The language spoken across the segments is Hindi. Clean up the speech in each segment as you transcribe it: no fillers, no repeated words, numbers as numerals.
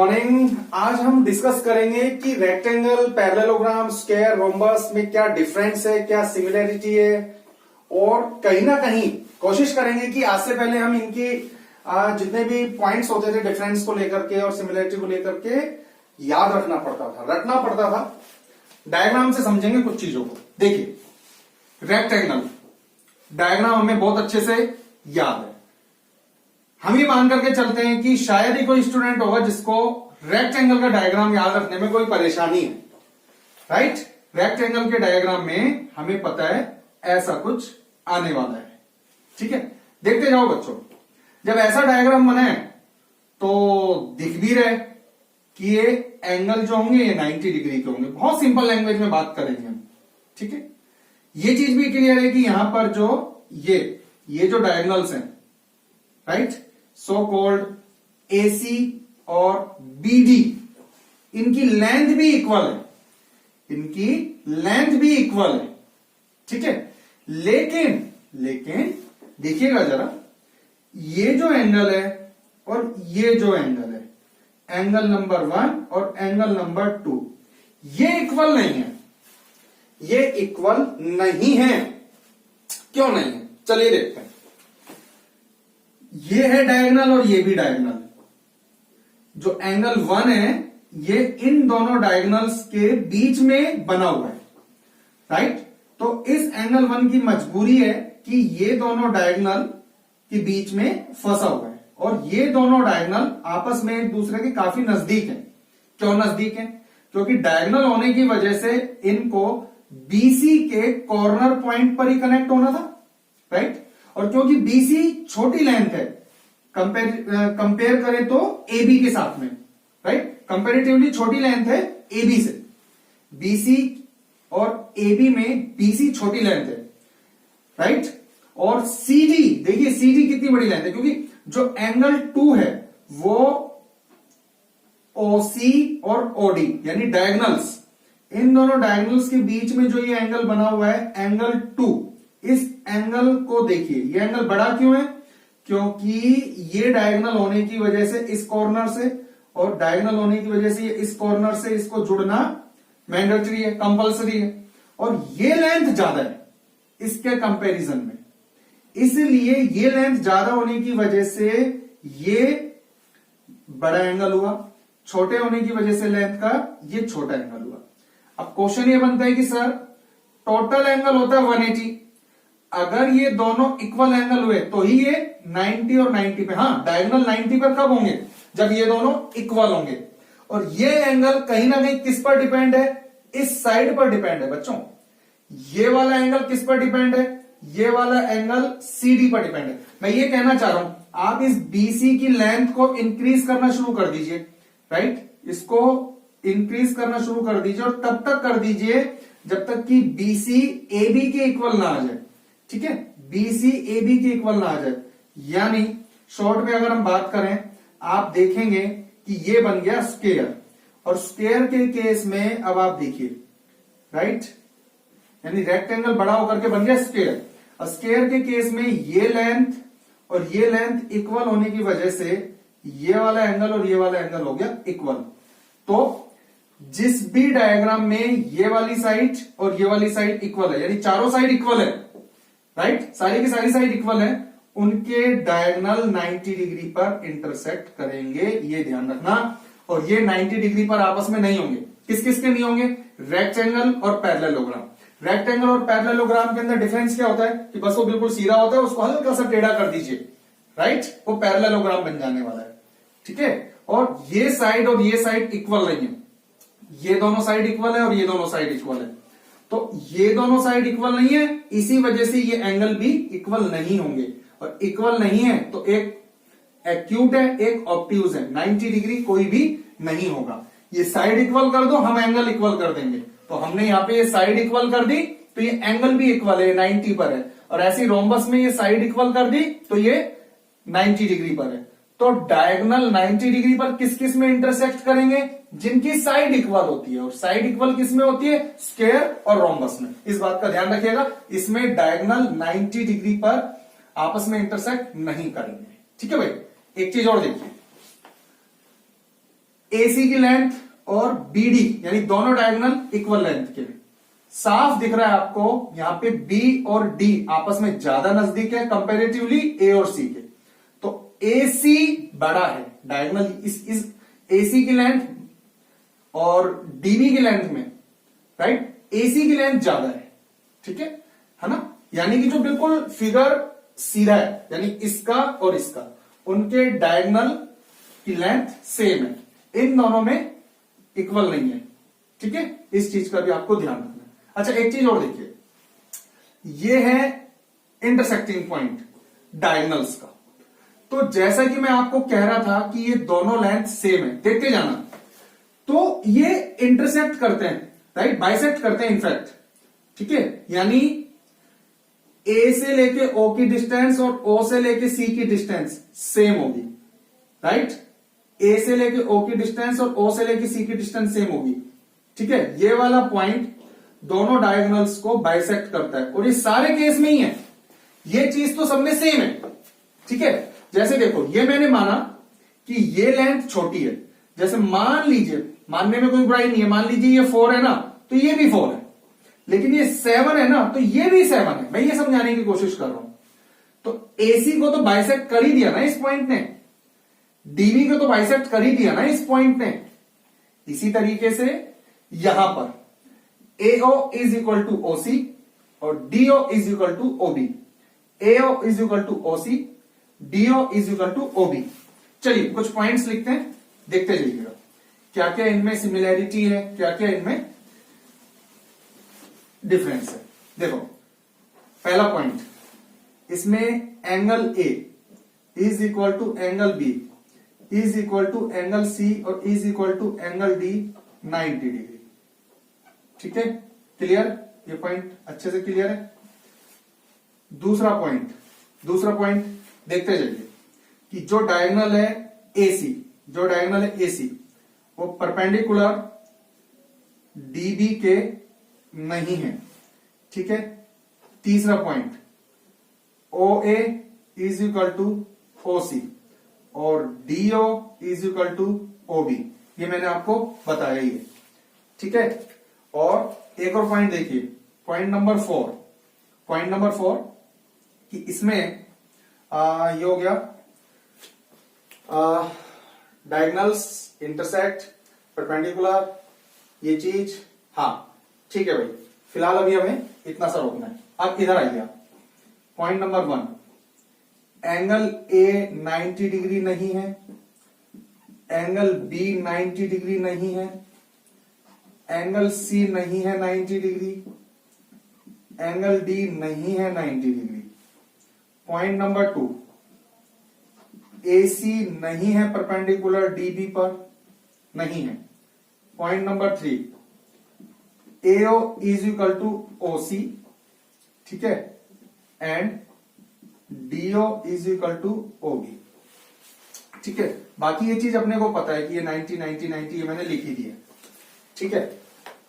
मॉर्निंग। आज हम डिस्कस करेंगे कि रेक्टेंगल, पैरेललोग्राम, स्क्वायर, रोम्बस में क्या डिफरेंस है, क्या सिमिलरिटी है, और कहीं ना कहीं कोशिश करेंगे कि आज से पहले हम इनकी जितने भी पॉइंट्स होते थे डिफरेंस को लेकर के और सिमिलरिटी को लेकर के याद रखना पड़ता था। डायग्राम से समझेंगे कुछ चीजों को। देखिए, रेक्टेंगल डायग्राम हमें बहुत अच्छे से याद है। हम ये मान करके चलते हैं कि शायद ही कोई स्टूडेंट होगा जिसको रेक्टेंगल का डायग्राम याद रखने में कोई परेशानी है। राइट? रेक्टेंगल के डायग्राम में हमें पता है ऐसा कुछ आने वाला है। ठीक है, देखते जाओ बच्चों। जब ऐसा डायग्राम बने तो दिख भी रहे कि ये एंगल जो होंगे ये 90 डिग्री के होंगे। बहुत सिंपल लैंग्वेज में बात करेंगे हम। ठीक है, ये चीज भी क्लियर है कि यहां पर जो ये जो डायगोनल्स हैं, राइट, सो कॉल्ड AC और BD, इनकी लेंथ भी इक्वल है। ठीक है, लेकिन देखिएगा जरा, ये जो एंगल है और ये जो एंगल है, एंगल नंबर 1 और एंगल नंबर 2, ये इक्वल नहीं है। क्यों नहीं है? चलिए देखते हैं। ये है डायगोनल और ये भी डायगोनल। जो एंगल 1 है ये इन दोनों डायगोनल्स के बीच में बना हुआ है। राइट? तो इस एंगल 1 की मजबूरी है कि ये दोनों डायगोनल के बीच में फंसा हुआ है और ये दोनों डायगोनल आपस में एक दूसरे के काफी नजदीक हैं। क्यों नजदीक हैं? क्योंकि डायगोनल होने की वजह से इनको BC के कॉर्नर पॉइंट पर ही कनेक्ट होना था। राइट? और क्योंकि BC छोटी लेंथ है, कंपेयर करें तो AB के साथ में, राइट, कंपेरेटिवली छोटी लेंथ है AB से। BC और AB में BC छोटी लेंथ है, राइट। और CD, देखिए CD कितनी बड़ी लेंथ है, क्योंकि जो एंगल 2 है वो OC और OD यानी डायगोनल्स, इन दोनों डायगोनल्स के बीच में जो ये एंगल बना हुआ है एंगल 2, इस एंगल को देखिए। ये एंगल बड़ा क्यों है? क्योंकि ये डायगोनल होने की वजह से इस कॉर्नर से और डायगोनल होने की वजह से इस कॉर्नर से इसको जुड़ना मैंडेटरी है, कंपलसरी है, और ये लेंथ ज्यादा है इसके कंपैरिजन में। इसलिए ये लेंथ ज्यादा होने की वजह से ये बड़ा एंगल हुआ, छोटे होने की वजह से लेंथ का ये छोटा एंगल हुआ। अब क्वेश्चन ये बनता है कि सर टोटल एंगल होता है 180, अगर ये दोनों इक्वल एंगल हुए तो ही ये 90 और 90 पे, हाँ, डायगोनल 90 पर कब होंगे? जब ये दोनों इक्वल होंगे। और ये एंगल कहीं ना कहीं किस पर डिपेंड है? इस साइड पर डिपेंड है बच्चों। ये वाला एंगल किस पर डिपेंड है? ये वाला एंगल CD पर डिपेंड है। मैं ये कहना चाह रहा हूं, आप इस BC की लेंथ को इंक्रीज करना शुरू कर दीजिए। राइट? इसको इंक्रीज करना शुरू कर दीजिए और तब तक कर दीजिए जब तक कि BC AB के इक्वल ना आ जाए। ठीक है, BC AB के इक्वल ना आ जाए। यानी शॉर्ट में अगर हम बात करें, आप देखेंगे कि ये बन गया स्क्वायर, और स्क्वायर के केस में अब आप देखिए, राइट, यानी रेक्टेंगल बड़ा होकर के बन गया स्क्वायर। और स्क्वायर के केस में ये लेंथ और ये लेंथ इक्वल होने की वजह से ये वाला एंगल और ये वाला एंगल हो गया इक्वल। तो जिस भी डायग्राम में ये वाली साइड और ये वाली साइड इक्वल है, यानी चारों साइड इक्वल है, राइट, सारी की सारी साइड इक्वल है, उनके डायगोनल 90 डिग्री पर इंटरसेक्ट करेंगे, ये ध्यान रखना। और ये 90 डिग्री पर आपस में नहीं होंगे। किस किस के नहीं होंगे? रेक्टेंगल और पैरेललोग्राम। रेक्टेंगल और पैरेललोग्राम के अंदर डिफरेंस क्या होता है कि बस वो बिल्कुल सीधा होता है, उसको हल्का सा टेढ़ा कर दीजिए, राइट, वो पैरेललोग्राम बन जाने वाला है। ठीक है, और ये साइड और ये साइड इक्वल नहीं है, ये दोनों साइड इक्वल है और ये दोनों साइड इक्वल है। तो ये दोनों साइड इक्वल नहीं है, इसी वजह से ये एंगल भी इक्वल नहीं होंगे। और इक्वल नहीं है तो एक एक्यूट है, एक ऑब्ट्यूज है, 90 डिग्री कोई भी नहीं होगा। ये साइड इक्वल कर दो, हम एंगल इक्वल कर देंगे। तो हमने यहां पे ये साइड इक्वल कर दी तो ये एंगल भी इक्वल है, 90 पर है। और ऐसी रोम्बस में ये साइड इक्वल कर दी तो ये 90 डिग्री पर है। तो डायगोनल 90 डिग्री पर किस किस में इंटरसेक्ट करेंगे? जिनकी साइड इक्वल होती है। और साइड इक्वल किस में होती है? स्क्वायर और रोम्बस में। इस बात का ध्यान रखिएगा, इसमें डायगोनल 90 डिग्री पर आपस में इंटरसेक्ट नहीं करेंगे। ठीक है भाई। एक चीज और देखिए, एसी की लेंथ और बीडी यानी दोनों डायगोनल इक्वल लेंथ के, साफ दिख रहा है आपको यहां पे बी और डी आपस में ज्यादा नजदीक है कंपैरेटिवली ए और सी के, तो एसी बड़ा है डायगोनल इस एसी की लेंथ और डीबी की लेंथ में, राइट, एसी की लेंथ ज्यादा है, ठीक है ना, यानी कि जो बिल्कुल फिगर सीधा है यानी इसका और इसका, उनके डायगोनल की लेंथ सेम है, इन दोनों में इक्वल नहीं है, ठीक है, इस चीज का भी आपको ध्यान रखना है। अच्छा एक चीज और देखिए, ये है इंटरसेक्टिंग पॉइंट डायगोनल्स का, तो जैसा कि मैं आपको कह रहा था कि ये दोनों लेंथ सेम है, देखते जाना, तो ये इंटरसेक्ट करते हैं, राइट, बाइसेक्ट करते हैं इनफैक्ट, ठीक है, यानी ए से लेके ओ की डिस्टेंस और ओ से लेके सी की डिस्टेंस सेम होगी, राइट, ए से लेके ओ की डिस्टेंस और ओ से लेके सी की डिस्टेंस सेम होगी, ठीक है, ये वाला पॉइंट दोनों डायगोनल्स को बाइसेक्ट करता है, और ये सारे केस में ही है, ये चीज तो सब में सेम है, ठीक है, जैसे देखो ये मैंने माना कि ये लेंथ छोटी है, जैसे मान लीजिए, मानने में कोई बुराई नहीं है, मान लीजिए ये 4 है ना, तो ये भी 4 है, लेकिन ये 7 है ना, तो ये भी 7 है, मैं ये समझाने की कोशिश कर रहा हूं, तो एसी को तो बाइसेक्ट कर ही दिया ना इस पॉइंट ने, डीबी को तो बाइसेक्ट कर ही दिया ना इस पॉइंट ने, इसी तरीके से यहां पर AO is equal to OC और DO is equal to OB, AO is equal to OC, DO is equal to OB। चलिए कुछ पॉइंट्स लिखते हैं, देखते जाइएगा क्या क्या इनमें सिमिलैरिटी है, क्या क्या इनमें डिफरेंस है। देखो पहला पॉइंट, इसमें angle A is equal to angle B is equal to angle C और is equal to angle D 90 degree, ठीक है, क्लियर, ये पॉइंट अच्छे से क्लियर है। दूसरा पॉइंट देखते जाइए कि जो डायगोनल है AC वो परपेंडिकुलर DB के नहीं है, ठीक है। तीसरा point, OA is equal to OC और DO is equal to OB, ये मैंने आपको बताया ही है, ठीक है। और एक और पॉइंट देखिए, पॉइंट नंबर 4 कि इसमें ये हो गया डायगोनल्स इंटरसेक्ट परपेंडिकुलर, ये चीज, हाँ ठीक है भाई, फिलहाल अभी हमें इतना सा रोकना है। अब इधर आइए, point number 1, angle A 90 degree नहीं है, एंगल B 90 डिग्री नहीं है, एंगल C नहीं है 90 डिग्री, एंगल D नहीं है 90 डिग्री। पॉइंट नंबर 2, AC नहीं है परपेंडिकुलर DB पर, नहीं है। Point number 3, AO is equal to OC, ठीक है, and DO is equal to OB, ठीक है। बाकी ये चीज अपने को पता है कि ये 90 90 90 ये मैंने लिखी दी है, ठीक है।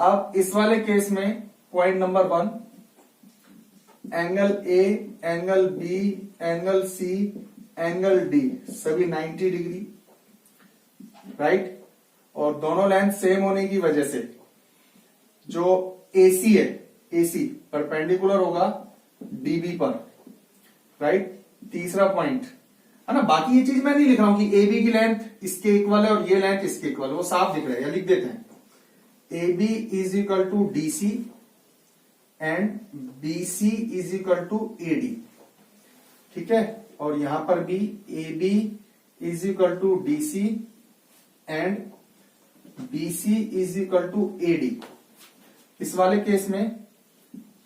अब इस वाले केस में point number 1, angle A, angle B, angle C, angle D सभी 90 डिग्री, राइट, और दोनों लेंथ सेम होने की वजह से जो AC है, AC परपेंडिकुलर होगा DB पर, राइट। तीसरा पॉइंट है ना, बाकी ये चीज मैं नहीं लिख रहा हूं कि AB की लेंथ इसके इक्वल है और ये लेंथ इसके इक्वल है, वो साफ दिख रहा है, या लिख देते हैं AB is equal to DC and BC is equal to AD, ठीक है, और यहां पर भी AB is equal to DC and BC is equal to AD। इस वाले केस में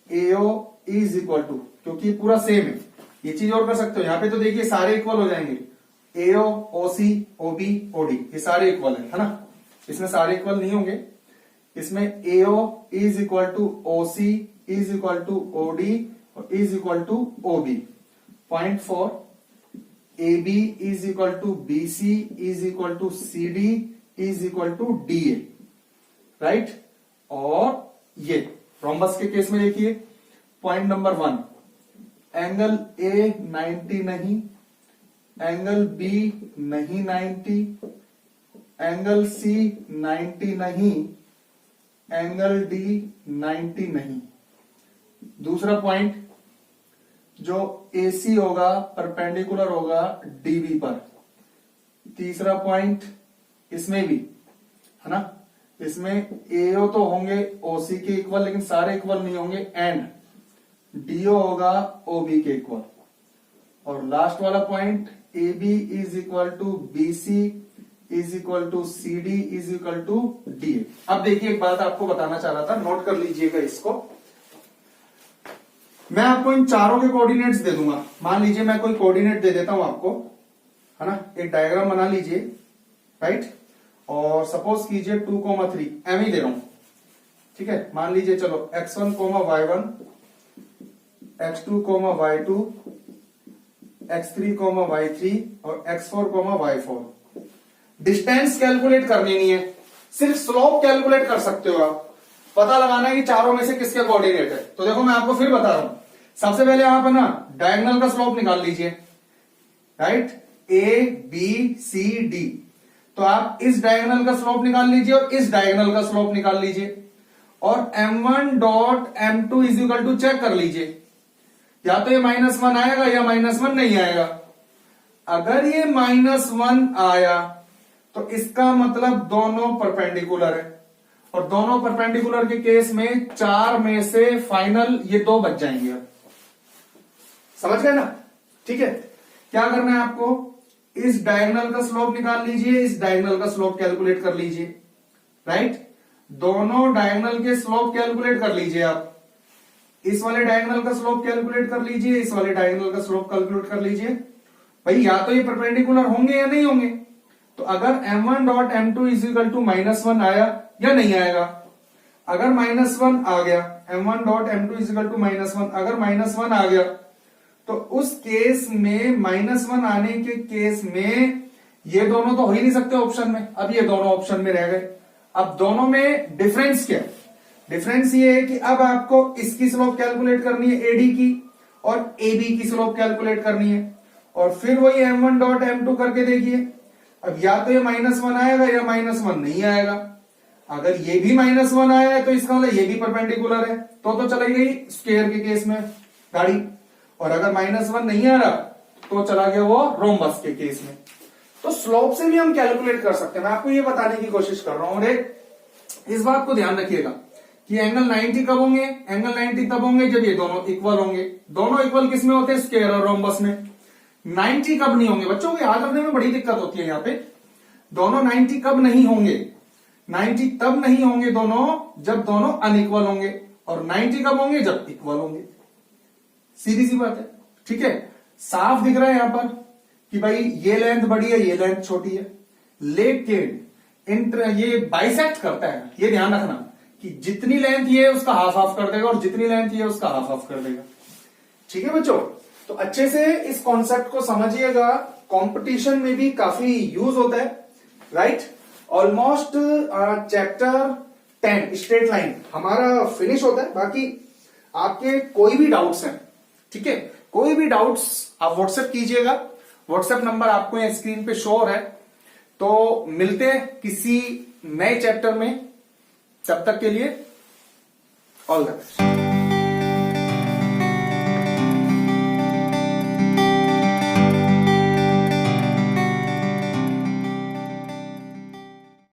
AO इज इक्वल टू, क्योंकि पूरा सेम है, ये चीज और कर सकते हो, यहां पे तो देखिए सारे इक्वल हो जाएंगे, AO, OC, OB, OD ये सारे इक्वल है ना, इसमें सारे इक्वल नहीं होंगे, इसमें AO is equal to OC is equal to OD और is equal to OB। Point 4, AB is equal to BC is equal to CD is equal to DA, right. और ये रोम्बस के केस में देखिए, पॉइंट नंबर 1, एंगल A 90 नहीं, एंगल B नहीं 90, एंगल सी 90 नहीं, एंगल डी 90 नहीं। दूसरा पॉइंट, जो AC होगा परपेंडिकुलर होगा DB पर। तीसरा पॉइंट इसमें भी है ना, इसमें AO तो होंगे OC के इक्वल, लेकिन सारे इक्वल नहीं होंगे, एंड DO होगा OB के इक्वल। और लास्ट वाला point, AB is equal to BC is equal to CD is equal to DA। अब देखिए एक बात आपको बताना चाह रहा था, नोट कर लीजिएगा इसको। मैं आपको इन चारों के कोऑर्डिनेट्स दे दूंगा। मान लीजिए मैं कोई कोऑर्डिनेट दे देता हूं आपको, है ना, एक डायग्राम बना लीजिए, राइट, और सपोज कीजिए 2,3 एम ही दे रहा हूं, ठीक है। मान लीजिए चलो x1, y1, x2, y2, x3, y3 और x4, y4। डिस्टेंस कैलकुलेट करनी नहीं है, सिर्फ स्लोप कैलकुलेट कर सकते हो आप। पता लगाना है कि चारों में से किसके कोऑर्डिनेट है। तो देखो मैं आपको फिर बता रहा हूं, सबसे पहले आप है ना डायगोनल का स्लोप निकाल लीजिए, राइट, ABCD। तो आप इस डायगोनल का स्लोप निकाल लीजिए और इस डायगोनल का स्लोप निकाल लीजिए, और M1 dot M2 is equal to check कर लीजिए, या तो ये -1 आएगा या -1 नहीं आएगा। अगर ये -1 आया तो इसका मतलब दोनों परपेंडिकुलर है, और दोनों परपेंडिकुलर के केस में 4 में से फाइनल ये 2 बच जाएंगे। अब समझ गए ना, ठीक है। क्या करना है आपको, इस डायगोनल का स्लोप निकाल लीजिए, इस डायगोनल का स्लोप कैलकुलेट कर लीजिए, राइट। दोनों डायगोनल के स्लोप कैलकुलेट कर लीजिए आप, इस वाले डायगोनल का स्लोप कैलकुलेट कर लीजिए, इस वाले डायगोनल का स्लोप कैलकुलेट कर लीजिए। भाई या तो ये परपेंडिकुलर होंगे या नहीं होंगे। तो अगर M1 dot M2 is equal to -1 आया या नहीं आएगा, अगर -1 आ गया, M1 dot M2 is equal to -1, अगर -1 आ गया तो उस केस में, -1 आने के केस में ये दोनों तो हो ही नहीं सकते ऑप्शन में, अब ये दोनों ऑप्शन में रह गए। अब दोनों में डिफरेंस क्या है, डिफरेंस ये है कि अब आपको इसकी स्लोप कैलकुलेट करनी है AD की, और AB की स्लोप कैलकुलेट करनी है, और फिर वही M1 डॉट M2 करके देखिए। अब या तो ये -1 आएगा या -1 नहीं आएगा। अगर ये भी -1 आया है तो इसका मतलब ये भी परपेंडिकुलर है, तो चली गई स्क्वायर के केस में गाड़ी, और अगर -1 नहीं आ रहा तो चला गया वो रोम्बस के केस में। तो स्लोप से भी हम कैलकुलेट कर सकते हैं। मैं आपको ये बताने की कोशिश कर रहा हूं, और इस बात को ध्यान रखिएगा कि एंगल 90 कब होंगे, एंगल 90 तब होंगे जब ये दोनों इक्वल होंगे। दोनों इक्वल किस में होते हैं, स्क्वायर और रोम्बस में। 90 कब नहीं होंगे, बच्चों को याद रखने में बड़ी दिक्कत होती है यहाँ पे। दोनों 90 कब नहीं होंगे, 90 तब नहीं होंगे दोनों जब दोनों अनइक्वल होंगे, और 90 कब होंगे, जब इक्वल होंगे। सीधी सी बात है, ठीक है। साफ दिख रहा है यहां पर कि भाई ये लेंथ बड़ी है, ये लेंथ छोटी है, लेकिन ये बाइसेक्ट करता है। ये ध्यान रखना कि जितनी लेंथ ये है उसका हाफ हाफ कर देगा, और जितनी लेंथ ये है उसका हाफ हाफ कर देगा, ठीक है बच्चों। तो अच्छे से इस कॉन्सेप्ट को समझिएगा, कंपटीशन में भी काफी यूज होता है, right. Almost chapter 10 straight line हमारा फिनिश होता है। बाकी आपके कोई भी डाउट्स हैं, ठीक है, कोई भी डाउट्स आप व्हाट्सएप कीजिएगा। व्हाट्सएप नंबर आपको यहाँ स्क्रीन पे शो हो रहा है। तो मिलते हैं किसी नए चैप्टर में, तब तक के लिए ऑल द बेस्ट।